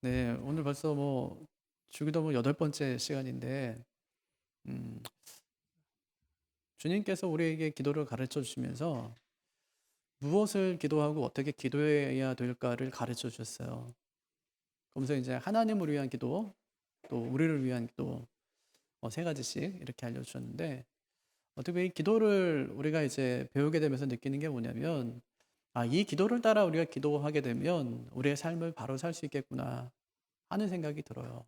네, 오늘 벌써 주기도 여덟 번째 시간인데, 음, 주님께서 우리에게 기도를 가르쳐 주시면서 무엇을 기도하고 어떻게 기도해야 될까를 가르쳐 주셨어요. 그러면서 이제 하나님을 위한 기도, 또 우리를 위한 기도, 세 가지씩 이렇게 알려주셨는데, 어떻게 보면 이 기도를 우리가 이제 배우게 되면서 느끼는 게 뭐냐면, 이 기도를 따라 우리가 기도하게 되면 우리의 삶을 바로 살 수 있겠구나 하는 생각이 들어요.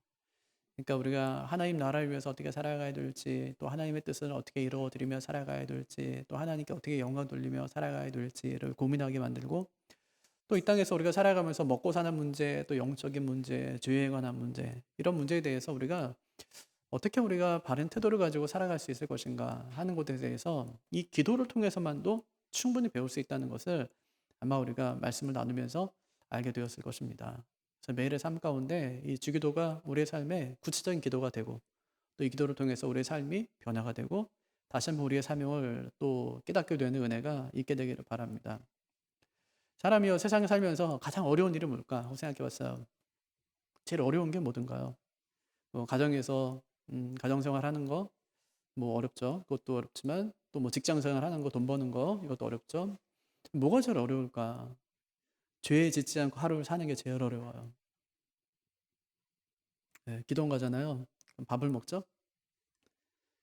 그러니까 우리가 하나님 나라를 위해서 어떻게 살아가야 될지, 또 하나님의 뜻을 어떻게 이루어 드리며 살아가야 될지, 또 하나님께 어떻게 영광 돌리며 살아가야 될지를 고민하게 만들고, 또 이 땅에서 우리가 살아가면서 먹고 사는 문제, 또 영적인 문제, 죄에 관한 문제, 이런 문제에 대해서 우리가 어떻게 우리가 바른 태도를 가지고 살아갈 수 있을 것인가 하는 것에 대해서 이 기도를 통해서만도 충분히 배울 수 있다는 것을 아마 우리가 말씀을 나누면서 알게 되었을 것입니다. 그래서 매일의 삶 가운데 이 주기도가 우리의 삶에 구체적인 기도가 되고, 또 이 기도를 통해서 우리의 삶이 변화가 되고, 다시 한번 우리의 사명을 또 깨닫게 되는 은혜가 있게 되기를 바랍니다. 사람이요, 세상에 살면서 가장 어려운 일이 뭘까 하고 생각해 봤어요. 제일 어려운 게 뭐든가요? 가정에서 가정생활 하는 거 어렵죠. 그것도 어렵지만, 또 직장생활 하는 거, 돈 버는 거, 이것도 어렵죠. 뭐가 제일 어려울까? 죄에 짓지 않고 하루를 사는 게 제일 어려워요. 네, 기도 온 가잖아요. 그럼 밥을 먹죠?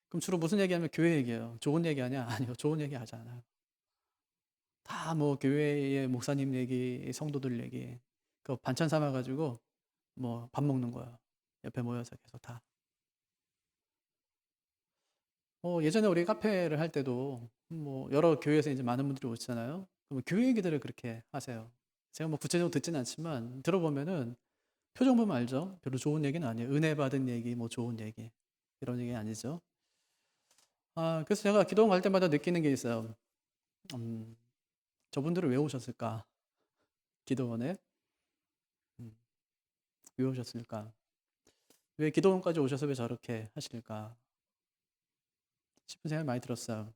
그럼 주로 무슨 얘기하면 교회 얘기해요. 좋은 얘기 하냐? 아니요, 좋은 얘기 하지 않아요. 다 교회의 목사님 얘기, 성도들 얘기, 그 반찬 삼아가지고 밥 먹는 거예요. 옆에 모여서 계속 다. 예전에 우리 카페를 할 때도 여러 교회에서 이제 많은 분들이 오시잖아요. 그럼 교회 얘기들을 그렇게 하세요. 제가 구체적으로 듣진 않지만 들어보면은 표정 보면 알죠? 별로 좋은 얘기는 아니에요. 은혜 받은 얘기, 좋은 얘기. 이런 얘기 아니죠. 그래서 제가 기도원 갈 때마다 느끼는 게 있어요. 음, 저분들은 왜 오셨을까? 기도원에. 음, 왜 오셨을까? 왜 기도원까지 오셔서 왜 저렇게 하실까? 싶은 생각이 많이 들었어요.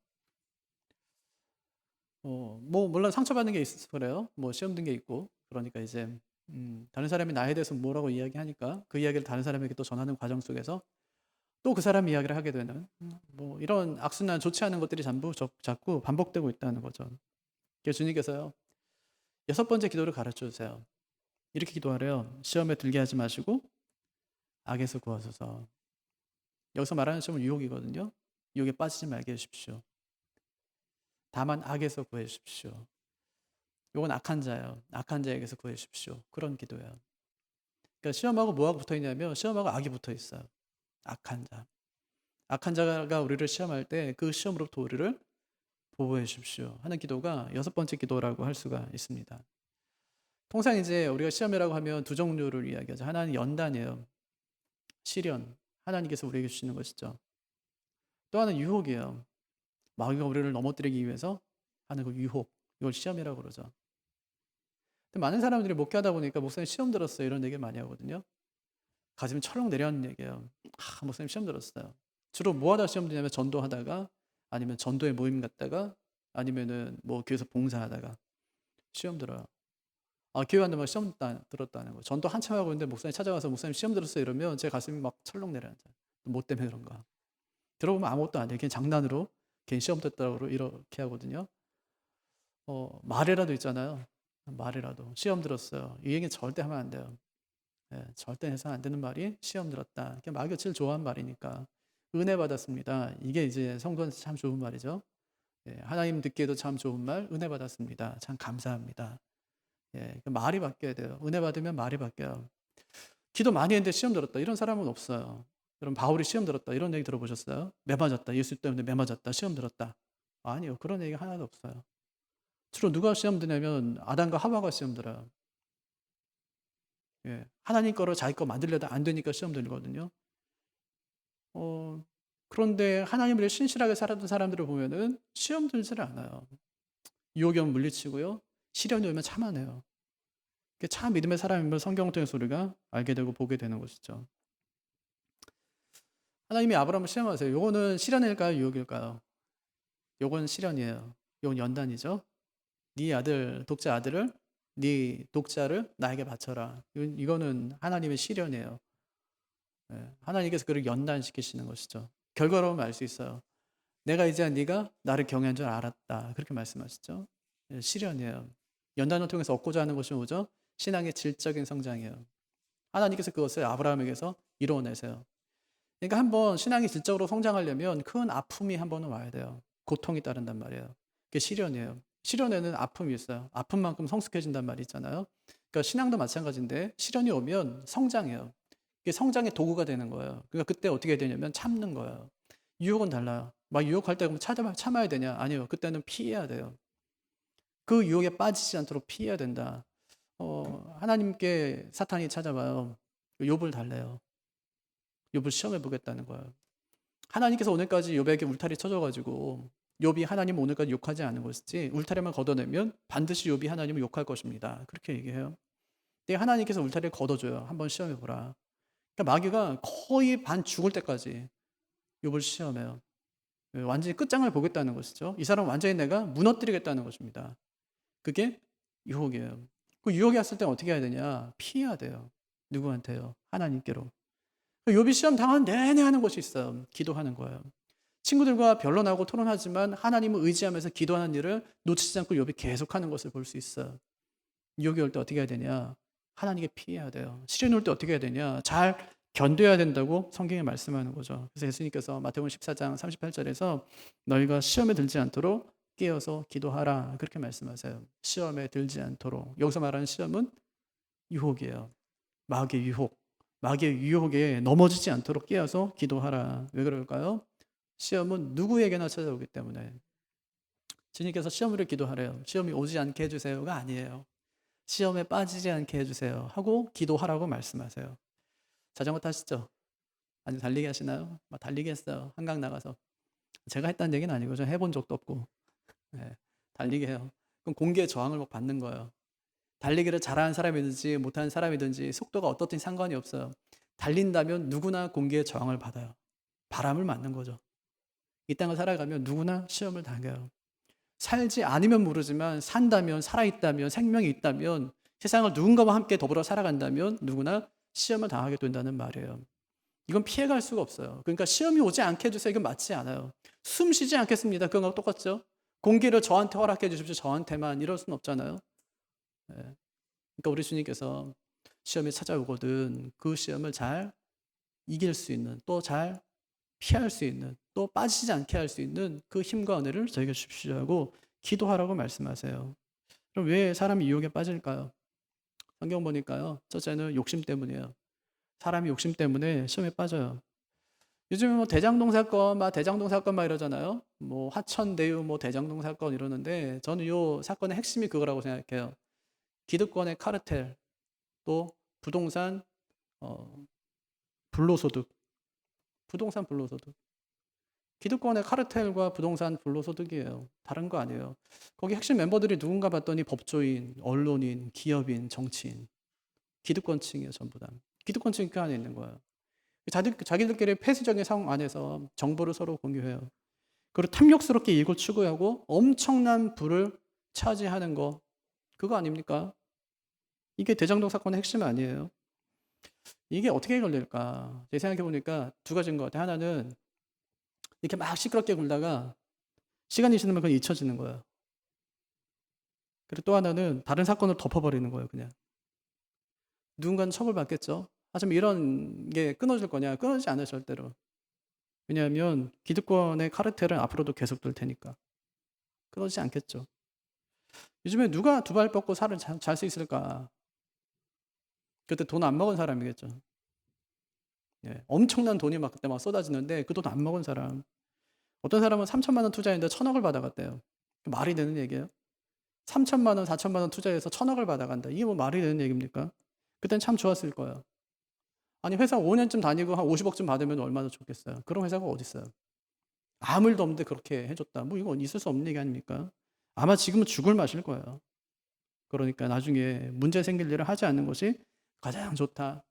물론 상처받는 게 있어서 그래요. 시험 든 게 있고. 그러니까 이제, 다른 사람이 나에 대해서 뭐라고 이야기하니까 그 이야기를 다른 사람에게 또 전하는 과정 속에서 또 그 사람 이야기를 하게 되는, 이런 악순환 좋지 않은 것들이 자꾸 반복되고 있다는 거죠. 그래서 주님께서요, 여섯 번째 기도를 가르쳐 주세요. 이렇게 기도하래요. 시험에 들게 하지 마시고 악에서 구하소서. 여기서 말하는 시험은 유혹이거든요. 유혹에 빠지지 말게 해주십시오. 다만 악에서 구해 주십시오. 요건 악한 자예요. 악한 자에게서 구해 주십시오. 그런 기도예요. 그러니까 시험하고 뭐하고 붙어 있냐면 시험하고 악이 붙어 있어요. 악한 자. 악한 자가 우리를 시험할 때 그 시험으로부터 우리를 보호해 주십시오 하는 기도가 여섯 번째 기도라고 할 수가 있습니다. 통상 이제 우리가 시험이라고 하면 두 종류를 이야기하죠. 하나는 연단이에요. 시련. 하나님께서 우리에게 주시는 것이죠. 또 하나는 유혹이에요. 마귀가 우리를 넘어뜨리기 위해서 하는 그 유혹. 이걸 시험이라고 그러죠. 근데 많은 사람들이 목회하다 보니까 목사님 시험 들었어요. 이런 얘기 많이 하거든요. 가슴이 철렁 내려앉는 얘기예요. 목사님 시험 들었어요. 주로 뭐 하다 시험 드냐면 전도하다가, 아니면 전도회 모임 갔다가, 아니면은 교회에서 봉사하다가 시험 들어요. 교회 왔는데 시험 들었다는 거. 전도 한참 하고 있는데 목사님 찾아가서 목사님 시험 들었어요 이러면 제 가슴이 막 철렁 내려앉아요. 뭐 때문에 그런가. 들어보면 아무것도 아니에요. 그냥 장난으로 괜히 시험 됐다고 이렇게 하거든요. 말이라도 있잖아요. 말이라도 시험 들었어요. 이 얘기 절대 하면 안 돼요. 예, 절대 해서는 안 되는 말이 시험 들었다. 마귀가 제일 좋아하는 말이니까. 은혜 받았습니다. 이게 이제 성도한테 참 좋은 말이죠. 예, 하나님 듣기에도 참 좋은 말, 은혜 받았습니다. 참 감사합니다. 예, 말이 바뀌어야 돼요. 은혜 받으면 말이 바뀌어요. 기도 많이 했는데 시험 들었다. 이런 사람은 없어요. 여러분, 바울이 시험 들었다. 이런 얘기 들어보셨어요? 매 맞았다. 예수 때문에 매 맞았다. 시험 들었다. 아니요. 그런 얘기 하나도 없어요. 주로 누가 시험 드냐면 아담과 하와가 시험 들어요. 예, 하나님 거를 자기 거 만들려다 안 되니까 시험 들거든요. 어, 그런데 하나님을 신실하게 살았던 사람들을 보면은 시험 들지를 않아요. 유혹이 오면 물리치고요. 시련이 오면 참아내요. 그게 참 믿음의 사람임을 성경을 통해서 우리가 알게 되고 보게 되는 것이죠. 하나님이 아브라함을 시험하세요. 요거는 시련일까요? 유혹일까요? 요건 시련이에요. 요건 연단이죠. 네 아들, 독자 아들을 네 독자를 나에게 바쳐라. 이거는 하나님의 시련이에요. 예. 하나님께서 그를 연단시키시는 것이죠. 결과로는 알 수 있어요. 내가 이제 네가 나를 경외한 줄 알았다. 그렇게 말씀하시죠. 예, 시련이에요. 연단을 통해서 얻고자 하는 것이 뭐죠? 신앙의 질적인 성장이에요. 하나님께서 그것을 아브라함에게서 이루어내세요. 그러니까 한번 신앙이 질적으로 성장하려면 큰 아픔이 한 번은 와야 돼요. 고통이 따른단 말이에요. 그게 시련이에요. 시련에는 아픔이 있어요. 아픔만큼 성숙해진단 말이 있잖아요. 그러니까 신앙도 마찬가지인데 시련이 오면 성장해요. 이게 성장의 도구가 되는 거예요. 그러니까 그때 어떻게 되냐면 참는 거예요. 유혹은 달라요. 막 유혹할 때 그럼 참아야 되냐? 아니요. 그때는 피해야 돼요. 그 유혹에 빠지지 않도록 피해야 된다. 하나님께 사탄이 찾아와요. 욥을 달래요. 욥을 시험해 보겠다는 거예요. 하나님께서 오늘까지 욥에게 울타리 쳐줘가지고 욥이 하나님 오늘까지 욕하지 않은 것이지 울타리만 걷어내면 반드시 욥이 하나님을 욕할 것입니다. 그렇게 얘기해요. 근데 하나님께서 울타리를 걷어줘요. 한번 시험해 보라. 그러니까 마귀가 거의 반 죽을 때까지 욥을 시험해요. 완전히 끝장을 보겠다는 것이죠. 이 사람 완전히 내가 무너뜨리겠다는 것입니다. 그게 유혹이에요. 그 유혹이 왔을 때 어떻게 해야 되냐? 피해야 돼요. 누구한테요? 하나님께로. 욥이 시험 당한 내내 하는 것이 있어요. 기도하는 거예요. 친구들과 변론하고 토론하지만 하나님을 의지하면서 기도하는 일을 놓치지 않고 욥이 계속하는 것을 볼 수 있어요. 유혹이 올 때 어떻게 해야 되냐? 하나님께 피해야 돼요. 시련이 올 때 어떻게 해야 되냐? 잘 견뎌야 된다고 성경에 말씀하는 거죠. 그래서 예수님께서 마태복음 14장 38절에서 너희가 시험에 들지 않도록 깨어서 기도하라 그렇게 말씀하세요. 시험에 들지 않도록. 여기서 말하는 시험은 유혹이에요. 마귀의 유혹. 마귀의 유혹에 넘어지지 않도록 깨어서 기도하라. 왜 그럴까요? 시험은 누구에게나 찾아오기 때문에. 주님께서 시험으로 기도하래요. 시험이 오지 않게 해주세요가 아니에요. 시험에 빠지지 않게 해주세요 하고 기도하라고 말씀하세요. 자전거 타시죠? 아니 달리기 하시나요? 막 달리기 했어요. 한강 나가서. 제가 했다는 얘기는 아니고 저 해본 적도 없고. 네, 달리기 해요. 그럼 공기의 저항을 막 받는 거예요. 달리기를 잘하는 사람이든지 못하는 사람이든지 속도가 어떻든 상관이 없어요. 달린다면 누구나 공기의 저항을 받아요. 바람을 맞는 거죠. 이 땅을 살아가면 누구나 시험을 당해요. 살지 않으면 모르지만 산다면, 살아있다면, 생명이 있다면, 세상을 누군가와 함께 더불어 살아간다면 누구나 시험을 당하게 된다는 말이에요. 이건 피해갈 수가 없어요. 그러니까 시험이 오지 않게 해주세요. 이건 맞지 않아요. 숨 쉬지 않겠습니다. 그건 똑같죠. 공기를 저한테 허락해 주십시오. 저한테만 이럴 수는 없잖아요. 네. 그러니까 우리 주님께서 시험이 찾아오거든 그 시험을 잘 이길 수 있는, 또 잘 피할 수 있는, 또 빠지지 않게 할 수 있는 그 힘과 은혜를 저에게 주십시오 하고 기도하라고 말씀하세요. 그럼 왜 사람이 유혹에 빠질까요? 성경 보니까요. 첫째는 욕심 때문이에요. 사람이 욕심 때문에 시험에 빠져요. 요즘에 뭐 대장동 사건, 막 대장동 사건 막 이러잖아요. 뭐 화천대유 뭐 대장동 사건 이러는데 저는 요 사건의 핵심이 그거라고 생각해요. 기득권의 카르텔, 또 부동산 불로소득, 부동산 불로소득. 기득권의 카르텔과 부동산 불로소득이에요. 다른 거 아니에요. 거기 핵심 멤버들이 누군가 봤더니 법조인, 언론인, 기업인, 정치인, 기득권층이에요. 전부 다. 기득권층이 그 안에 있는 거예요. 자기들끼리 폐쇄적인 상황 안에서 정보를 서로 공유해요. 그리고 탐욕스럽게 이익을 추구하고 엄청난 부를 차지하는 거, 그거 아닙니까? 이게 대장동 사건의 핵심 아니에요. 이게 어떻게 걸릴까? 제가 생각해 보니까 두 가지인 것 같아요. 하나는 이렇게 막 시끄럽게 굴다가 시간이 지나면 그건 잊혀지는 거예요. 그리고 또 하나는 다른 사건을 덮어버리는 거예요, 그냥. 누군가는 처벌받겠죠. 하지만 이런 게 끊어질 거냐? 끊어지지 않아요, 절대로. 왜냐하면 기득권의 카르텔은 앞으로도 계속될 테니까. 끊어지지 않겠죠. 요즘에 누가 두 발 뻗고 살을 잘 수 있을까? 그때 돈 안 먹은 사람이겠죠. 예, 엄청난 돈이 막 그때 막 쏟아지는데 그 돈 안 먹은 사람. 어떤 사람은 3천만 원 투자했는데 1,000억을 받아갔대요. 말이 되는 얘기예요? 3천만 원, 4천만 원 투자해서 1,000억을 받아간다. 이게 뭐 말이 되는 얘기입니까? 그땐 참 좋았을 거예요. 아니 회사 5년쯤 다니고 한 50억쯤 받으면 얼마나 좋겠어요. 그런 회사가 어디 있어요? 아무 일도 없는데 그렇게 해줬다. 뭐 이건 있을 수 없는 얘기 아닙니까? 아마 지금은 죽을 맛일 거예요. 그러니까 나중에 문제 생길 일을 하지 않는 것이 가장 좋다.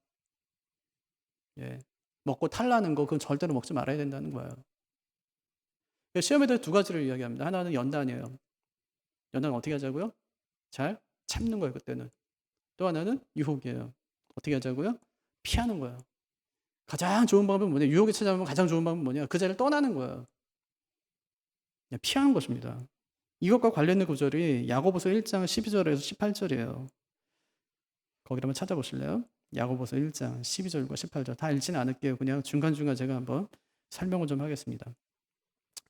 예. 먹고 탈나는 거 그건 절대로 먹지 말아야 된다는 거예요. 시험에 대해 두 가지를 이야기합니다. 하나는 연단이에요. 연단 어떻게 하자고요? 잘 참는 거예요, 그때는. 또 하나는 유혹이에요. 어떻게 하자고요? 피하는 거예요. 가장 좋은 방법은 뭐냐? 유혹에 찾아오면 가장 좋은 방법은 뭐냐? 그 자리를 떠나는 거예요. 그냥 피하는 것입니다. 이것과 관련된 구절이 야고보서 1장 12절에서 18절이에요. 거기를 한번 찾아보실래요? 야고보서 1장 12절과 18절. 다 읽지는 않을게요. 그냥 중간중간 제가 한번 설명을 좀 하겠습니다.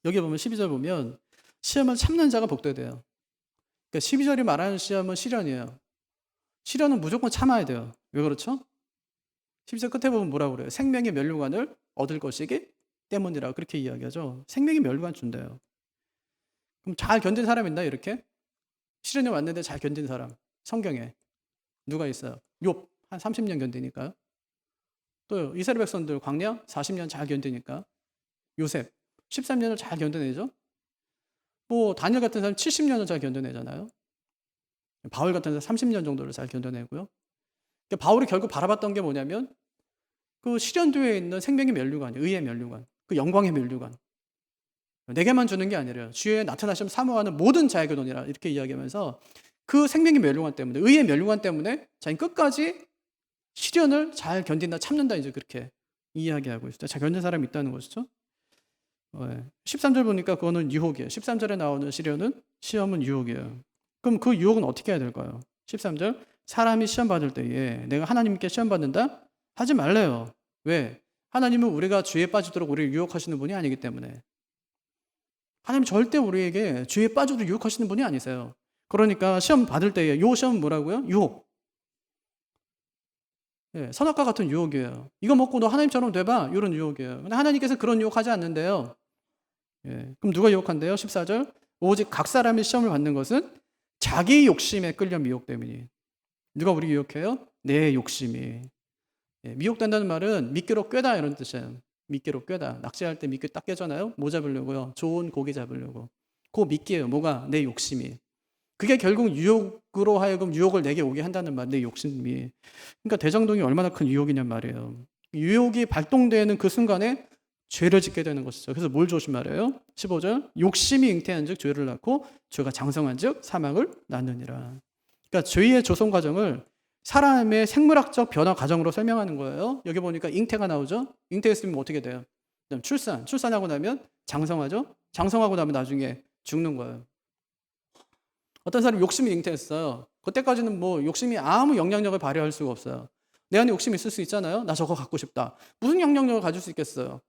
여기 보면 12절 보면 시험을 참는 자가 복되대요. 그러니까 12절이 말하는 시험은 시련이에요. 시련은 무조건 참아야 돼요. 왜 그렇죠? 12절 끝에 보면 뭐라고 그래요? 생명의 면류관을 얻을 것이기 때문이라 그렇게 이야기하죠. 생명의 면류관 준대요. 그럼 잘 견딘 사람 있나요? 이렇게? 시련이 왔는데 잘 견딘 사람. 성경에 누가 있어요? 욥 한 30년 견디니까요. 또 이스라엘 백성들 광야 40년 잘 견디니까. 요셉 13년을 잘 견뎌내죠. 뭐 다니엘 같은 사람 70년을 잘 견뎌내잖아요. 바울 같은 사람 30년 정도를 잘 견뎌내고요. 그러니까 바울이 결국 바라봤던 게 뭐냐면 그 시련도에 있는 생명의 면류관, 의의 면류관, 그 영광의 면류관. 내게만 주는 게 아니라 주의 나타나심 사모하는 모든 자에게 도니라 이렇게 이야기하면서 그 생명의 면류관 때문에, 의의 면류관 때문에 자기 끝까지 시련을 잘 견딘다, 참는다 이제 그렇게 이야기하고 있어요. 잘 견딘 사람이 있다는 것이죠. 13절 보니까 그거는 유혹이에요. 13절에 나오는 시험은 유혹이에요. 그럼 그 유혹은 어떻게 해야 될까요? 13절 사람이 시험 받을 때에 내가 하나님께 시험 받는다? 하지 말래요. 왜? 하나님은 우리가 죄에 빠지도록 우리를 유혹하시는 분이 아니기 때문에. 하나님 절대 우리에게 죄에 빠지도록 유혹하시는 분이 아니세요. 그러니까 시험 받을 때에 요 시험은 뭐라고요? 유혹. 선악과 같은 유혹이에요. 이거 먹고 너 하나님처럼 돼봐. 이런 유혹이에요. 근데 하나님께서 그런 유혹하지 않는데요. 그럼 누가 유혹한대요? 14절 오직 각 사람이 시험을 받는 것은 자기 욕심에 끌려 미혹됨이니. 누가 우리 유혹해요? 내 욕심이. 미혹된다는 말은 미끼로 꿰다 이런 뜻이에요. 미끼로 꿰다. 낚시할 때 미끼 딱 꿰잖아요. 뭐 잡으려고요? 좋은 고기 잡으려고. 그 미끼예요. 뭐가? 내 욕심이. 그게 결국 유혹으로 하여금 유혹을 내게 오게 한다는 말, 내 욕심이. 그러니까 대장동이 얼마나 큰 유혹이냔 말이에요. 유혹이 발동되는 그 순간에 죄를 짓게 되는 것이죠. 그래서 뭘 조심하래요? 15절 욕심이 잉태한 즉 죄를 낳고 죄가 장성한 즉 사망을 낳느니라. 그러니까 죄의 조성 과정을 사람의 생물학적 변화 과정으로 설명하는 거예요. 여기 보니까 잉태가 나오죠. 잉태했으면 어떻게 돼요? 그다음 출산하고 나면 장성하죠. 장성하고 나면 나중에 죽는 거예요. 어떤 사람이 욕심이 잉태했어요. 그때까지는 뭐 욕심이 아무 영향력을 발휘할 수가 없어요. 내 안에 욕심이 있을 수 있잖아요. 나 저거 갖고 싶다. 무슨 영향력을 가질 수 있겠어요?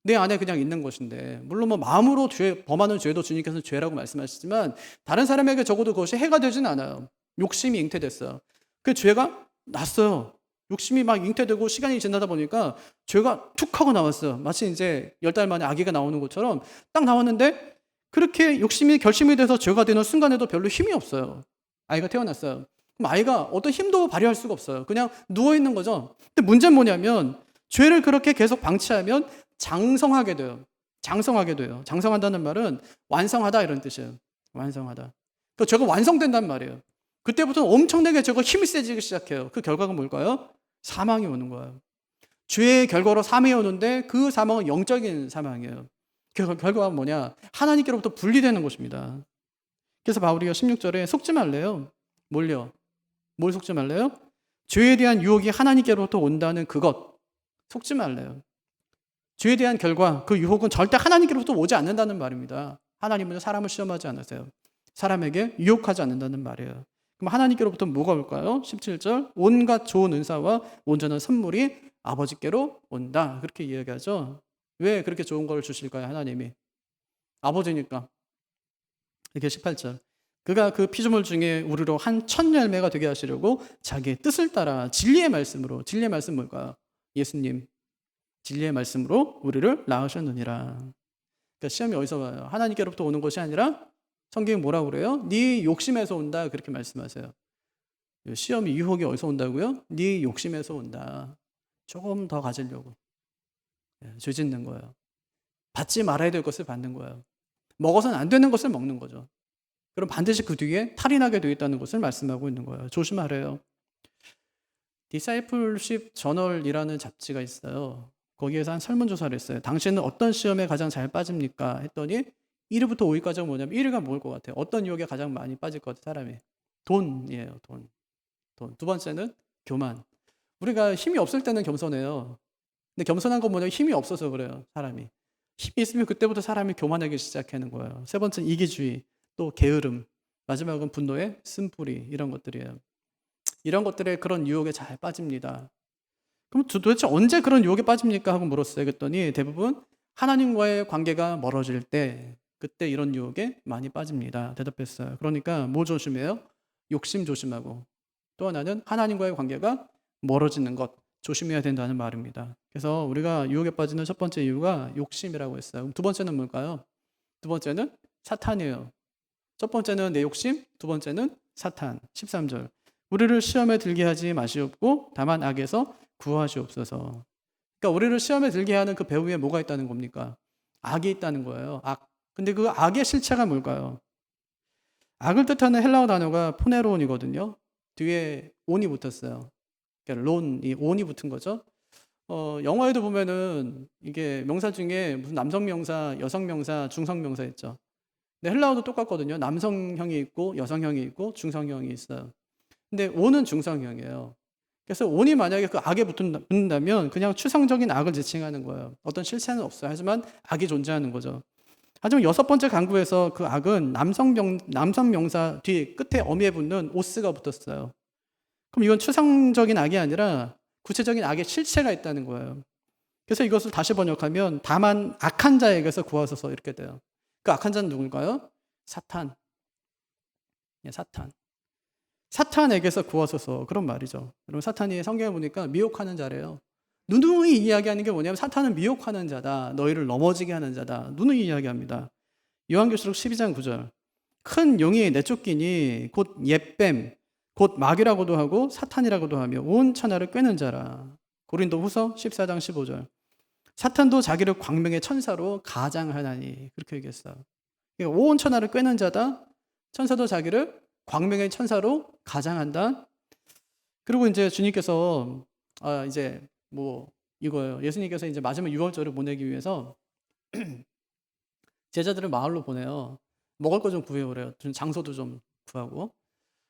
내 안에 그냥 있는 것인데, 물론 뭐 마음으로 범하는 죄도 주님께서는 죄라고 말씀하시지만 다른 사람에게 적어도 그것이 해가 되진 않아요. 욕심이 잉태됐어요. 그 죄가 났어요. 욕심이 막 잉태되고 시간이 지나다 보니까 죄가 툭 하고 나왔어요. 마치 이제 10달 만에 아기가 나오는 것처럼 딱 나왔는데 그렇게 욕심이 결심이 돼서 죄가 되는 순간에도 별로 힘이 없어요. 아이가 태어났어요. 그럼 아이가 어떤 힘도 발휘할 수가 없어요. 그냥 누워있는 거죠. 근데 문제는 뭐냐면 죄를 그렇게 계속 방치하면 장성하게 돼요. 장성하게 돼요. 장성한다는 말은 완성하다 이런 뜻이에요. 완성하다. 그러니까 죄가 완성된단 말이에요. 그때부터는 엄청나게 죄가 힘이 세지기 시작해요. 그 결과가 뭘까요? 사망이 오는 거예요. 죄의 결과로 사망이 오는데 그 사망은 영적인 사망이에요. 결과가 뭐냐? 하나님께로부터 분리되는 것입니다. 그래서 바울이가 16절에 속지 말래요. 뭘요? 뭘 속지 말래요? 죄에 대한 유혹이 하나님께로부터 온다는 그것. 속지 말래요. 죄에 대한 결과, 그 유혹은 절대 하나님께로부터 오지 않는다는 말입니다. 하나님은 사람을 시험하지 않으세요. 사람에게 유혹하지 않는다는 말이에요. 그럼 하나님께로부터 뭐가 올까요? 17절 온갖 좋은 은사와 온전한 선물이 아버지께로 온다. 그렇게 이야기하죠. 왜 그렇게 좋은 걸 주실까요? 하나님이. 아버지니까. 이렇게 18절. 그가 그 피조물 중에 우리로 한 천 열매가 되게 하시려고 자기의 뜻을 따라 진리의 말씀으로. 진리의 말씀 뭘까요? 예수님. 진리의 말씀으로 우리를 낳으셨느니라. 그러니까 시험이 어디서 와요? 하나님께로부터 오는 것이 아니라 성경이 뭐라고 그래요? 네 욕심에서 온다. 그렇게 말씀하세요. 시험이 유혹이 어디서 온다고요? 네 욕심에서 온다. 조금 더 가지려고. 죄 짓는 거예요. 받지 말아야 될 것을 받는 거예요. 먹어서는 안 되는 것을 먹는 거죠. 그럼 반드시 그 뒤에 탈이 나게 되어 있다는 것을 말씀하고 있는 거예요. 조심하래요. 디사이플십 저널이라는 잡지가 있어요. 거기에서 한 설문조사를 했어요. 당신은 어떤 시험에 가장 잘 빠집니까? 했더니 1위부터 5위까지가 뭐냐면 1위가 뭘 것 같아요? 어떤 유혹에 가장 많이 빠질 것 같아요? 사람이. 돈이에요, 돈. 돈. 두 번째는 교만. 우리가 힘이 없을 때는 겸손해요. 근데 겸손한 건 뭐냐면 힘이 없어서 그래요, 사람이. 힘이 있으면 그때부터 사람이 교만하기 시작하는 거예요. 세 번째는 이기주의, 또 게으름. 마지막은 분노의 쓴뿌리, 이런 것들이에요. 이런 것들에 그런 유혹에 잘 빠집니다. 그럼 도대체 언제 그런 유혹에 빠집니까? 하고 물었어요. 그랬더니 대부분 하나님과의 관계가 멀어질 때, 그때 이런 유혹에 많이 빠집니다. 대답했어요. 그러니까 뭐 조심해요? 욕심 조심하고, 또 하나는 하나님과의 관계가 멀어지는 것 조심해야 된다는 말입니다. 그래서 우리가 유혹에 빠지는 첫 번째 이유가 욕심이라고 했어요. 그럼 두 번째는 뭘까요? 두 번째는 사탄이에요. 첫 번째는 내 욕심, 두 번째는 사탄. 13절. 우리를 시험에 들게 하지 마시옵고 다만 악에서 구하시옵소서. 그러니까 우리를 시험에 들게 하는 그 배후에 뭐가 있다는 겁니까? 악이 있다는 거예요. 악. 근데 그 악의 실체가 뭘까요? 악을 뜻하는 헬라어 단어가 포네론이거든요. 뒤에 온이 붙었어요. 그러니까 론이 온이 붙은 거죠. 영어에도 보면은 이게 명사 중에 무슨 남성 명사, 여성 명사, 중성 명사 있죠. 근데 헬라어도 똑같거든요. 남성형이 있고 여성형이 있고 중성형이 있어요. 근데 온은 중성형이에요. 그래서 온이 만약에 그 악에 붙는다면 그냥 추상적인 악을 지칭하는 거예요. 어떤 실체는 없어요. 하지만 악이 존재하는 거죠. 하지만 여섯 번째 강구에서 그 악은 남성 명사 뒤 끝에 어미에 붙는 오스가 붙었어요. 그럼 이건 추상적인 악이 아니라 구체적인 악의 실체가 있다는 거예요. 그래서 이것을 다시 번역하면 다만 악한 자에게서 구하소서 이렇게 돼요. 그 악한 자는 누굴까요? 사탄. 예, 사탄. 사탄에게서 구하소서 그런 말이죠. 여러분 사탄이 성경에 보니까 미혹하는 자래요. 누누이 이야기하는 게 뭐냐면 사탄은 미혹하는 자다. 너희를 넘어지게 하는 자다. 누누이 이야기합니다. 요한계시록 12장 9절. 큰 용이 내쫓기니 곧 옛뱀 곧 마귀라고도 하고 사탄이라고도 하며 온 천하를 꿰는 자라. 고린도후서 14장 15절. 사탄도 자기를 광명의 천사로 가장하나니 그렇게 얘기했어요. 그러니까 온 천하를 꿰는 자다. 천사도 자기를 광명의 천사로 가장한다. 그리고 이제 주님께서 이제 뭐 이거예요. 예수님께서 이제 마지막 유월절을 보내기 위해서 제자들을 마을로 보내요. 먹을 거 좀 구해오래요. 장소도 좀 구하고.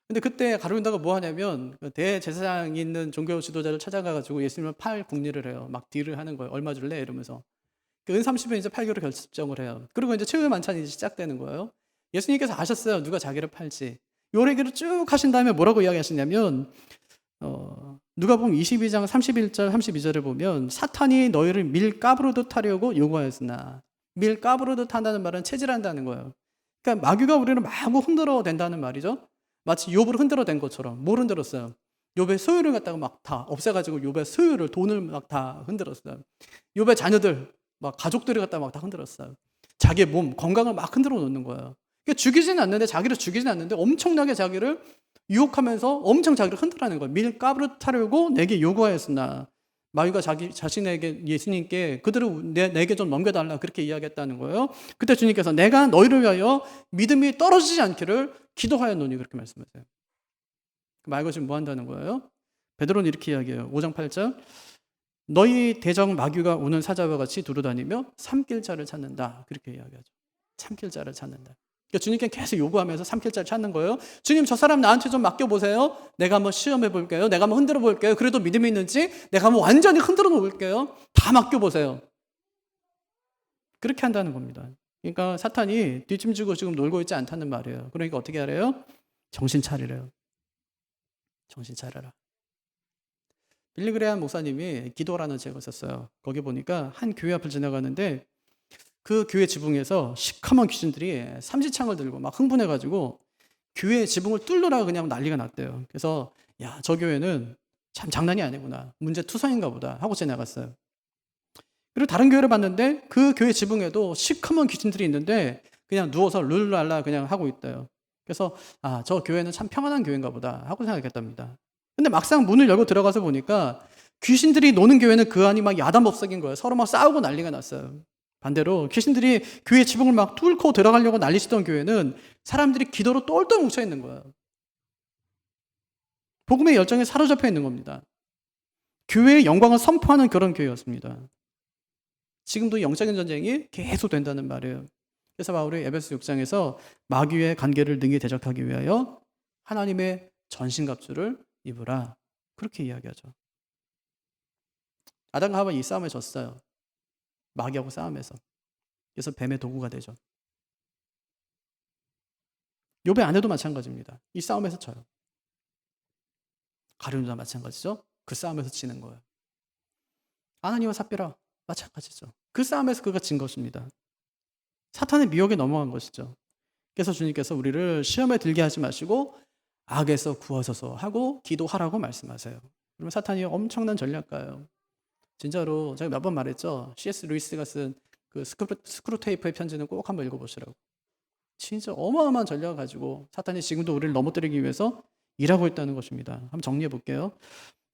근데 그때 가룟유다가 뭐 하냐면 대제사장이 있는 종교 지도자를 찾아가가지고 예수님을 팔 궁리를 해요. 막 딜을 하는 거예요. 얼마 줄래? 이러면서. 은 30에 이제 팔기로 결정을 해요. 그리고 이제 최후의 만찬이 시작되는 거예요. 예수님께서 아셨어요. 누가 자기를 팔지. 요 얘기를 쭉 하신 다음에 뭐라고 이야기하시냐면 누가복음 22장 31절 32절을 보면 사탄이 너희를 밀가부르듯 하려고 요구하였으나 밀가부르듯 한다는 말은 체질한다는 거예요. 그러니까 마귀가 우리를 마구 흔들어 댄다는 말이죠. 마치 욥을 흔들어 댄 것처럼. 뭘 흔들었어요? 욥의 소유를 갖다가 막 다 없애가지고 욥의 소유를 돈을 막 다 흔들었어요. 욥의 자녀들 막 가족들을 갖다가 막 다 흔들었어요. 자기의 몸 건강을 막 흔들어 놓는 거예요. 그러니까 죽이지는 않는데 자기를 죽이지는 않는데 엄청나게 자기를 유혹하면서 엄청 자기를 흔들라는 거예요. 밀가부르타려고 내게 요구하였으나 마귀가 자신에게 예수님께 그들을 내게 좀 넘겨달라 그렇게 이야기했다는 거예요. 그때 주님께서 내가 너희를 위하여 믿음이 떨어지지 않기를 기도하였노니 그렇게 말씀하세요. 마귀가 지금 뭐 한다는 거예요? 베드로는 이렇게 이야기해요. 5장 8절 너희 대적 마귀가 오는 사자와 같이 두루다니며 삼킬 자를 찾는다 그렇게 이야기하죠. 삼킬 자를 찾는다. 그러니까 주님께 계속 요구하면서 삼킬 자를 찾는 거예요. 주님 저 사람 나한테 좀 맡겨보세요. 내가 한번 시험해 볼게요. 내가 한번 흔들어 볼게요. 그래도 믿음이 있는지 내가 한번 완전히 흔들어 놓을게요. 다 맡겨보세요. 그렇게 한다는 겁니다. 그러니까 사탄이 뒷짐지고 지금 놀고 있지 않다는 말이에요. 그러니까 어떻게 하래요? 정신 차리래요. 정신 차려라. 빌리그레한 목사님이 기도라는 책을 썼어요. 거기 보니까 한 교회 앞을 지나가는데 그 교회 지붕에서 시커먼 귀신들이 삼지창을 들고 막 흥분해가지고 교회 지붕을 뚫느라 그냥 난리가 났대요. 그래서 야, 저 교회는 참 장난이 아니구나. 문제투성인가 보다 하고 지나갔어요. 그리고 다른 교회를 봤는데 그 교회 지붕에도 시커먼 귀신들이 있는데 그냥 누워서 룰랄라 그냥 하고 있대요. 그래서 저 교회는 참 평안한 교회인가 보다 하고 생각했답니다. 근데 막상 문을 열고 들어가서 보니까 귀신들이 노는 교회는 그 안이 막 야단법석인 거예요. 서로 막 싸우고 난리가 났어요. 반대로 귀신들이 교회 지붕을 막 뚫고 들어가려고 난리치던 교회는 사람들이 기도로 똘똘 뭉쳐있는 거예요. 복음의 열정에 사로잡혀 있는 겁니다. 교회의 영광을 선포하는 그런 교회였습니다. 지금도 영적인 전쟁이 계속 된다는 말이에요. 그래서 바울이 에베소 6장에서 마귀의 관계를 능히 대적하기 위하여 하나님의 전신갑주를 입으라. 그렇게 이야기하죠. 아담과 하와 이 싸움에 졌어요. 마귀하고 싸움에서. 그래서 뱀의 도구가 되죠. 욥의 아내도 마찬가지입니다. 이 싸움에서 져요. 가룟유다 마찬가지죠. 그 싸움에서 지는 거예요. 아나니와 삽비라 마찬가지죠. 그 싸움에서 그가 진 것입니다. 사탄의 미혹에 넘어간 것이죠. 그래서 주님께서 우리를 시험에 들게 하지 마시고 악에서 구하소서 하고 기도하라고 말씀하세요. 그러면 사탄이 엄청난 전략가예요. 진짜로 제가 몇 번 말했죠. C.S. 루이스가 쓴 그 스크루테이프의 편지는 꼭 한번 읽어보시라고. 진짜 어마어마한 전략을 가지고 사탄이 지금도 우리를 넘어뜨리기 위해서 일하고 있다는 것입니다. 한번 정리해 볼게요.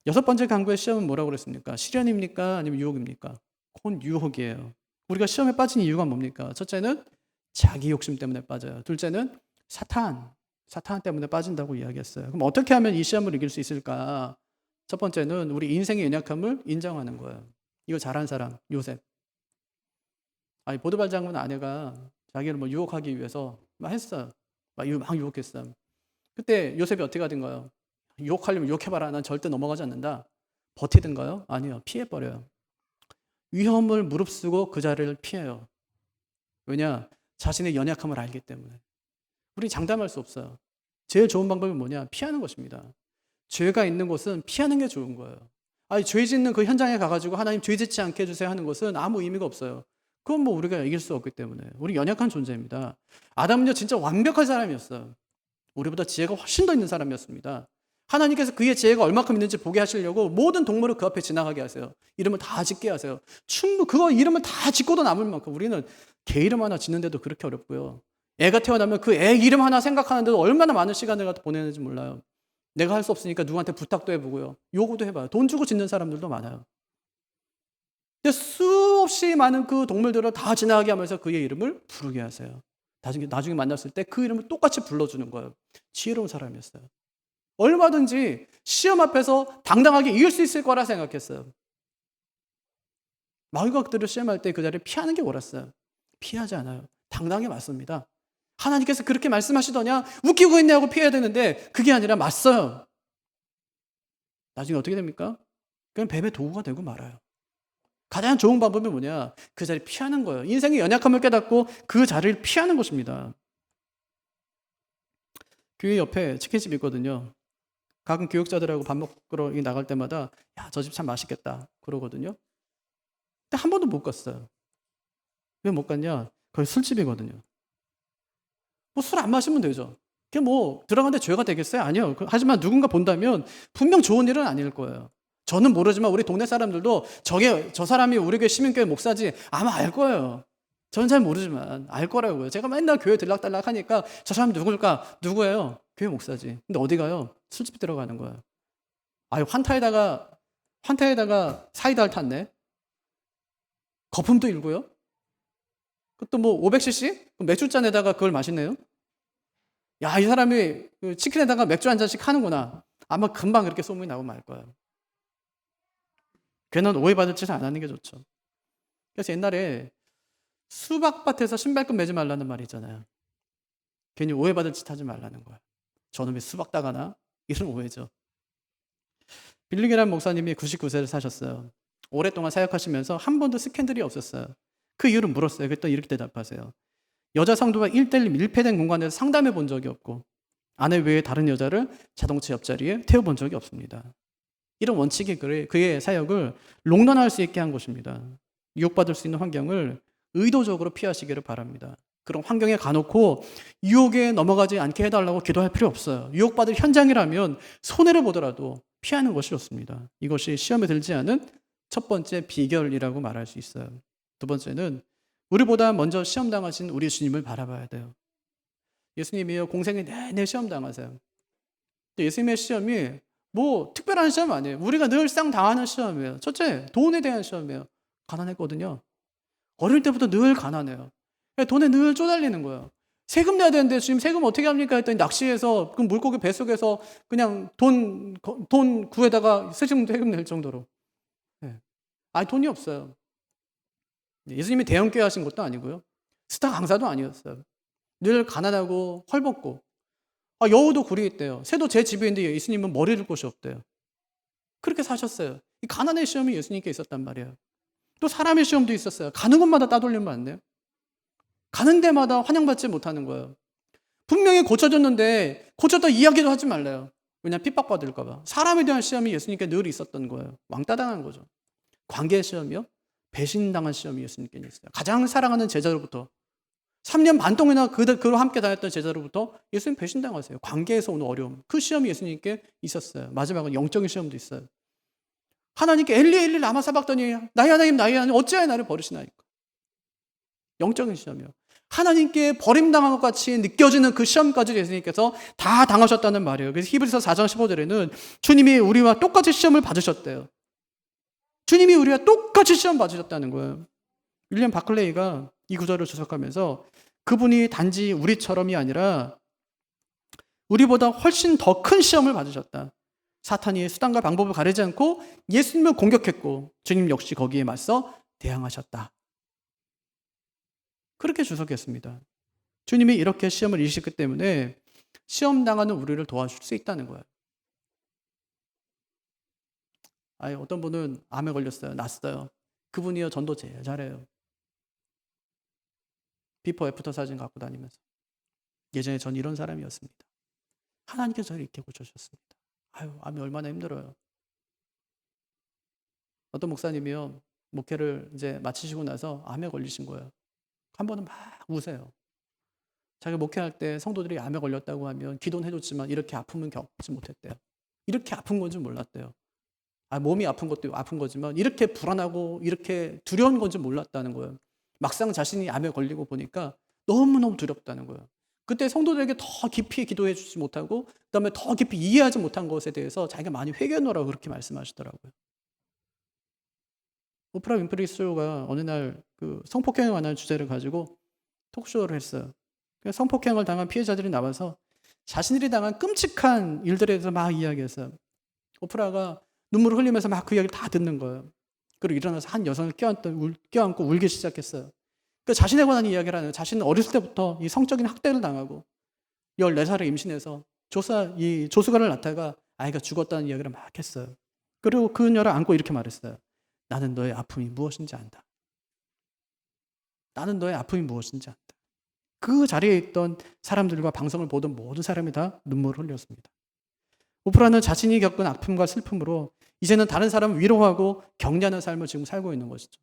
6번째 강구의 시험은 뭐라고 그랬습니까? 시련입니까? 아니면 유혹입니까? 그건 유혹이에요. 우리가 시험에 빠진 이유가 뭡니까? 첫째는 자기 욕심 때문에 빠져요. 둘째는 사탄 때문에 빠진다고 이야기했어요. 그럼 어떻게 하면 이 시험을 이길 수 있을까? 첫 번째는 우리 인생의 연약함을 인정하는 거예요. 이거 잘한 사람, 요셉. 보드발 장군 아내가 자기를 뭐 유혹하기 위해서 막 했어요. 막 유혹했어요. 그때 요셉이 어떻게 하든가요? 유혹하려면 유혹해봐라. 난 절대 넘어가지 않는다. 버티든가요? 아니요. 피해버려요. 위험을 무릅쓰고 그 자리를 피해요. 왜냐? 자신의 연약함을 알기 때문에. 우리 장담할 수 없어요. 제일 좋은 방법이 뭐냐? 피하는 것입니다. 죄가 있는 곳은 피하는 게 좋은 거예요. 죄 짓는 그 현장에 가가지고 하나님 죄 짓지 않게 해주세요 하는 것은 아무 의미가 없어요. 그건 뭐 우리가 이길 수 없기 때문에. 우리 연약한 존재입니다. 아담은요 진짜 완벽한 사람이었어요. 우리보다 지혜가 훨씬 더 있는 사람이었습니다. 하나님께서 그의 지혜가 얼마큼 있는지 보게 하시려고 모든 동물을 그 앞에 지나가게 하세요. 이름을 다 짓게 하세요. 그거 이름을 다 짓고도 남을 만큼 우리는 개 이름 하나 짓는데도 그렇게 어렵고요. 애가 태어나면 그 애 이름 하나 생각하는데도 얼마나 많은 시간을 보내는지 몰라요. 내가 할 수 없으니까 누구한테 부탁도 해보고요. 요구도 해봐요. 돈 주고 짓는 사람들도 많아요. 근데 수없이 많은 그 동물들을 다 지나가게 하면서 그의 이름을 부르게 하세요. 나중에 만났을 때 그 이름을 똑같이 불러주는 거예요. 지혜로운 사람이었어요. 얼마든지 시험 앞에서 당당하게 이길 수 있을 거라 생각했어요. 마귀가 그들을 시험할 때 그 자리를 피하는 게 옳았어요. 피하지 않아요. 당당하게 맞습니다. 하나님께서 그렇게 말씀하시더냐? 웃기고 있네 하고 피해야 되는데 그게 아니라 맞서요. 나중에 어떻게 됩니까? 그냥 뱀의 도구가 되고 말아요. 가장 좋은 방법이 뭐냐? 그 자리를 피하는 거예요. 인생의 연약함을 깨닫고 그 자리를 피하는 것입니다. 교회 옆에 치킨집이 있거든요. 가끔 교육자들하고 밥 먹으러 나갈 때마다 야, 저 집 참 맛있겠다 그러거든요. 근데 한 번도 못 갔어요. 왜 못 갔냐? 거기 술집이거든요. 뭐 술 안 마시면 되죠. 그게 뭐 들어가는데 죄가 되겠어요? 아니요. 하지만 누군가 본다면 분명 좋은 일은 아닐 거예요. 저는 모르지만 우리 동네 사람들도 저 사람이 우리 교회 시민교회 목사지 아마 알 거예요. 저는 잘 모르지만 알 거라고요. 제가 맨날 교회 들락달락 하니까 저 사람 누굴까? 누구예요? 교회 목사지. 근데 어디 가요? 술집 들어가는 거예요. 환타에다가 사이다를 탔네. 거품도 일고요. 그것도 뭐 500cc? 맥주잔에다가 그걸 마시네요. 야, 이 사람이 그 치킨에다가 맥주 한 잔씩 하는구나. 아마 금방 그렇게 소문이 나고 말 거예요. 괜한 오해받을 짓을 안 하는 게 좋죠. 그래서 옛날에 수박밭에서 신발끈 매지 말라는 말이 있잖아요. 괜히 오해받을 짓 하지 말라는 거예요. 저놈이 수박 따가나? 이런 오해죠. 빌리게란 목사님이 99세를 사셨어요. 오랫동안 사역하시면서 한 번도 스캔들이 없었어요. 그 이유를 물었어요. 그랬더니 이렇게 대답하세요. 여자 성도가 1대1 밀폐된 공간에서 상담해 본 적이 없고 아내 외에 다른 여자를 자동차 옆자리에 태워본 적이 없습니다. 이런 원칙이 그의 사역을 롱런할 수 있게 한 것입니다. 유혹받을 수 있는 환경을 의도적으로 피하시기를 바랍니다. 그런 환경에 가놓고 유혹에 넘어가지 않게 해달라고 기도할 필요 없어요. 유혹받을 현장이라면 손해를 보더라도 피하는 것이 좋습니다. 이것이 시험에 들지 않은 첫 번째 비결이라고 말할 수 있어요. 두 번째는 우리보다 먼저 시험 당하신 우리 주님을 바라봐야 돼요. 예수님이요 공생에 내내 시험 당하세요. 예수님의 시험이 뭐 특별한 시험 아니에요. 우리가 늘상 당하는 시험이에요. 첫째, 돈에 대한 시험이에요. 가난했거든요. 어릴 때부터 늘 가난해요. 돈에 늘 쪼달리는 거예요. 세금 내야 되는데 지금 세금 어떻게 합니까? 했더니 낚시해서 그 물고기 뱃속에서 그냥 돈 구에다가 세금 낼 정도로. 돈이 없어요. 예수님이 대형교회 하신 것도 아니고요. 스타 강사도 아니었어요. 늘 가난하고 헐벗고 여우도 굴이 있대요. 새도 제 집에 있는데 예수님은 머리를 곳이 없대요. 그렇게 사셨어요. 이 가난의 시험이 예수님께 있었단 말이에요. 또 사람의 시험도 있었어요. 가는 곳마다 따돌리면 안 돼요. 가는 데마다 환영받지 못하는 거예요. 분명히 고쳐졌는데 고쳤다 이야기도 하지 말래요. 왜냐하면 핍박받을까 봐. 사람에 대한 시험이 예수님께 늘 있었던 거예요. 왕따 당한 거죠. 관계의 시험이요? 배신당한 시험이 예수님께 있어요. 가장 사랑하는 제자로부터 3년 반 동안이나 그와 함께 다녔던 제자로부터 예수님 배신당하세요. 관계에서 오는 어려움. 그 시험이 예수님께 있었어요. 마지막은 영적인 시험도 있어요. 하나님께 엘리 엘리 라마 사박더니 나의 하나님 나의 하나님 어찌하여 나를 버리시나이까. 영적인 시험이요. 하나님께 버림당한 것 같이 느껴지는 그 시험까지 예수님께서 다 당하셨다는 말이에요. 그래서 히브리서 4장 15절에는 주님이 우리와 똑같이 시험을 받으셨대요. 주님이 우리와 똑같이 시험 받으셨다는 거예요. 윌리엄 바클레이가 이 구절을 주석하면서 그분이 단지 우리처럼이 아니라 우리보다 훨씬 더 큰 시험을 받으셨다. 사탄이 수단과 방법을 가리지 않고 예수님을 공격했고 주님 역시 거기에 맞서 대항하셨다. 그렇게 주석했습니다. 주님이 이렇게 시험을 이기셨기 때문에 시험 당하는 우리를 도와줄 수 있다는 거예요. 어떤 분은 암에 걸렸어요. 났어요. 그분이요 전도 제일 잘해요. 비포 애프터 사진 갖고 다니면서. 예전에 전 이런 사람이었습니다. 하나님께서 저를 이렇게 고쳐주셨습니다. 암이 얼마나 힘들어요. 어떤 목사님이요 목회를 이제 마치시고 나서 암에 걸리신 거예요. 한 번은 막 우세요. 자기가 목회할 때 성도들이 암에 걸렸다고 하면 기도는 해줬지만 이렇게 아픔은 겪지 못했대요. 이렇게 아픈 건 줄 몰랐대요. 몸이 아픈 것도 아픈 거지만 이렇게 불안하고 이렇게 두려운 건 줄 몰랐다는 거예요. 막상 자신이 암에 걸리고 보니까 너무너무 두렵다는 거예요. 그때 성도들에게 더 깊이 기도해 주지 못하고 그다음에 더 깊이 이해하지 못한 것에 대해서 자기가 많이 회개하노라고 그렇게 말씀하시더라고요. 오프라 윈프리 스가 어느 날 그 성폭행에 관한 주제를 가지고 톡쇼를 했어요. 성폭행을 당한 피해자들이 나와서 자신들이 당한 끔찍한 일들에 대해서 막 이야기했어요. 오프라가 눈물을 흘리면서 막 그 이야기를 다 듣는 거예요. 그리고 일어나서 한 여성을 껴안고 울기 시작했어요. 자신에 관한 이야기를 하는, 자신은 어렸을 때부터 이 성적인 학대를 당하고 14살에 임신해서 이 조수관을 낳다가 아이가 죽었다는 이야기를 막 했어요. 그리고 그녀를 안고 이렇게 말했어요. 나는 너의 아픔이 무엇인지 안다. 나는 너의 아픔이 무엇인지 안다. 그 자리에 있던 사람들과 방송을 보던 모든 사람이 다 눈물을 흘렸습니다. 오프라는 자신이 겪은 아픔과 슬픔으로 이제는 다른 사람을 위로하고 격려하는 삶을 지금 살고 있는 것이죠.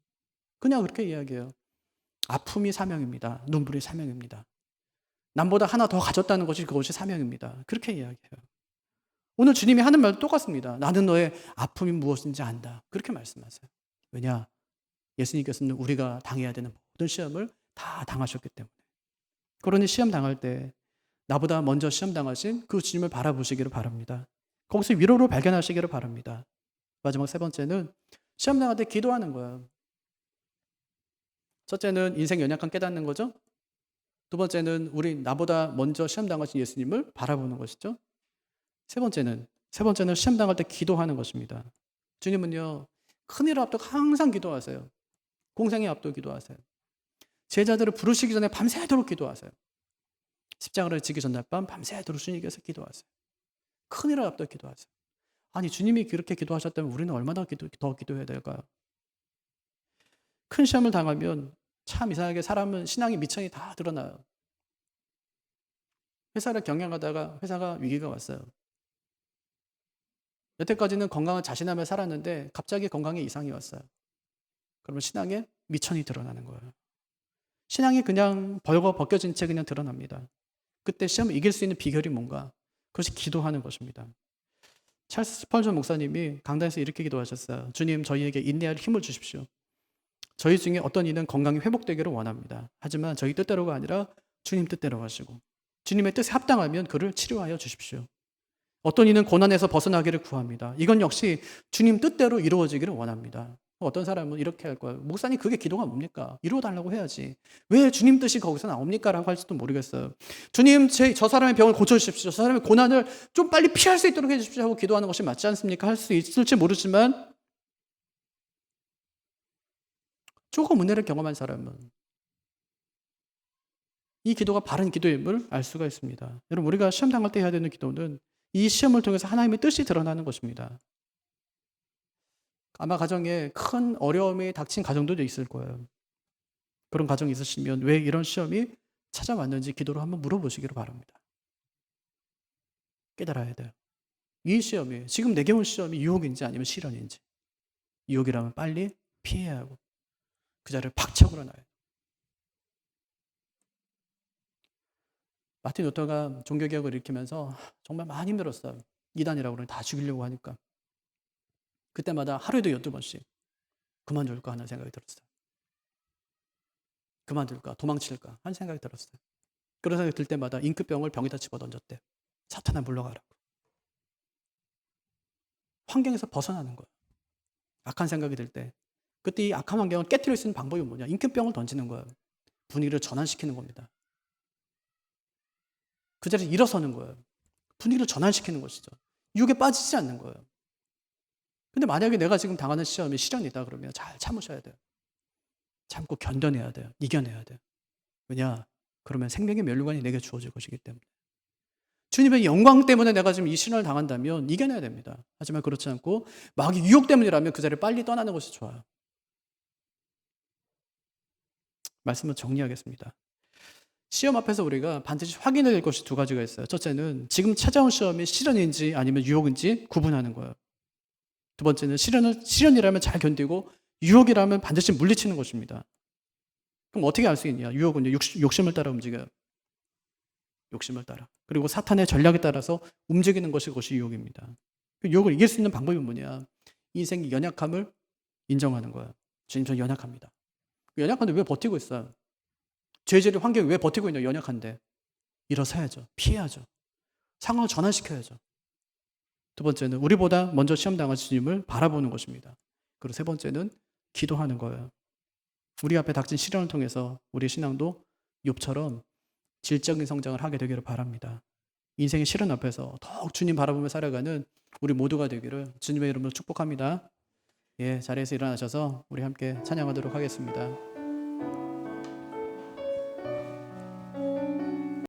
그냥 그렇게 이야기해요. 아픔이 사명입니다. 눈물이 사명입니다. 남보다 하나 더 가졌다는 것이 그것이 사명입니다. 그렇게 이야기해요. 오늘 주님이 하는 말도 똑같습니다. 나는 너의 아픔이 무엇인지 안다. 그렇게 말씀하세요. 왜냐? 예수님께서는 우리가 당해야 되는 모든 시험을 다 당하셨기 때문에. 그러니 시험 당할 때 나보다 먼저 시험 당하신 그 주님을 바라보시기를 바랍니다. 거기서 위로를 발견하시기를 바랍니다. 마지막 세 번째는 시험 당할 때 기도하는 거예요. 첫째는 인생 연약함 깨닫는 거죠. 두 번째는 나보다 먼저 시험 당하신 예수님을 바라보는 것이죠. 세 번째는 시험 당할 때 기도하는 것입니다. 주님은요 큰일을 앞두고 항상 기도하세요. 공생의 앞두고 기도하세요. 제자들을 부르시기 전에 밤새도록 기도하세요. 십자가를 지기 전날 밤 밤새도록 주님께서 기도하세요. 큰일을 앞두고 기도하세요. 아니 주님이 그렇게 기도하셨다면 우리는 얼마나 더 기도해야 될까요? 큰 시험을 당하면 참 이상하게 사람은 신앙의 미천이 다 드러나요. 회사를 경영하다가 회사가 위기가 왔어요. 여태까지는 건강을 자신하며 살았는데 갑자기 건강에 이상이 왔어요. 그러면 신앙의 미천이 드러나는 거예요. 신앙이 그냥 벗겨진 채 그냥 드러납니다. 그때 시험을 이길 수 있는 비결이 뭔가? 그것이 기도하는 것입니다. 찰스 스펄전 목사님이 강단에서 이렇게 기도하셨어요. 주님, 저희에게 인내할 힘을 주십시오. 저희 중에 어떤 이는 건강이 회복되기를 원합니다. 하지만 저희 뜻대로가 아니라 주님 뜻대로 하시고 주님의 뜻에 합당하면 그를 치료하여 주십시오. 어떤 이는 고난에서 벗어나기를 구합니다. 이건 역시 주님 뜻대로 이루어지기를 원합니다. 어떤 사람은 이렇게 할 거예요. 목사님 그게 기도가 뭡니까? 이루어달라고 해야지. 왜 주님 뜻이 거기서 나옵니까? 라고 할지도 모르겠어요. 주님 저 사람의 병을 고쳐주십시오. 저 사람의 고난을 좀 빨리 피할 수 있도록 해주십시오 하고 기도하는 것이 맞지 않습니까? 할 수 있을지 모르지만 조금 은혜를 경험한 사람은 이 기도가 바른 기도임을 알 수가 있습니다. 여러분, 우리가 시험 당할 때 해야 되는 기도는 이 시험을 통해서 하나님의 뜻이 드러나는 것입니다. 아마 가정에 큰 어려움이 닥친 가정들도 있을 거예요. 그런 가정이 있으시면 왜 이런 시험이 찾아왔는지 기도로 한번 물어보시기를 바랍니다. 깨달아야 돼요. 이 시험이, 지금 내게 온 시험이 유혹인지 아니면 시련인지. 유혹이라면 빨리 피해야 하고 그 자리를 박차고 나요. 마틴 루터가 종교개혁을 일으키면서 정말 많이 힘들었어요. 이단이라고 그러니 다 죽이려고 하니까. 그때마다 하루에도 12번씩 그만둘까 하는 생각이 들었어요. 그만둘까, 도망칠까 하는 생각이 들었어요. 그런 생각이 들 때마다 잉크병을 병에다 집어던졌대. 사탄아 물러가라고. 환경에서 벗어나는 거예요. 악한 생각이 들 때. 그때 이 악한 환경을 깨트릴 수 있는 방법이 뭐냐? 잉크병을 던지는 거예요. 분위기를 전환시키는 겁니다. 그 자리에서 일어서는 거예요. 분위기를 전환시키는 것이죠. 유혹에 빠지지 않는 거예요. 근데 만약에 내가 지금 당하는 시험이 시련이다 그러면 잘 참으셔야 돼요. 참고 견뎌내야 돼요. 이겨내야 돼요. 왜냐? 그러면 생명의 면류관이 내게 주어질 것이기 때문에. 주님의 영광 때문에 내가 지금 이 시련을 당한다면 이겨내야 됩니다. 하지만 그렇지 않고 마귀 유혹 때문이라면 그 자리를 빨리 떠나는 것이 좋아요. 말씀을 정리하겠습니다. 시험 앞에서 우리가 반드시 확인해야 될 것이 두 가지가 있어요. 첫째는 지금 찾아온 시험이 시련인지 아니면 유혹인지 구분하는 거예요. 두 번째는 시련이라면 잘 견디고 유혹이라면 반드시 물리치는 것입니다. 그럼 어떻게 알 수 있냐? 유혹은요, 욕심을 따라 움직여요. 욕심을 따라. 그리고 사탄의 전략에 따라서 움직이는 것이 그것이 유혹입니다. 그 유혹을 이길 수 있는 방법이 뭐냐? 인생의 연약함을 인정하는 거예요. 주님, 저 연약합니다. 연약한데 왜 버티고 있어요? 죄질의 환경이 왜 버티고 있냐? 연약한데. 일어서야죠. 피해야죠. 상황을 전환시켜야죠. 두 번째는 우리보다 먼저 시험 당한 주님을 바라보는 것입니다. 그리고 세 번째는 기도하는 거예요. 우리 앞에 닥친 시련을 통해서 우리의 신앙도 욥처럼 질적인 성장을 하게 되기를 바랍니다. 인생의 시련 앞에서 더욱 주님 바라보며 살아가는 우리 모두가 되기를 주님의 이름으로 축복합니다. 예, 자리에서 일어나셔서 우리 함께 찬양하도록 하겠습니다.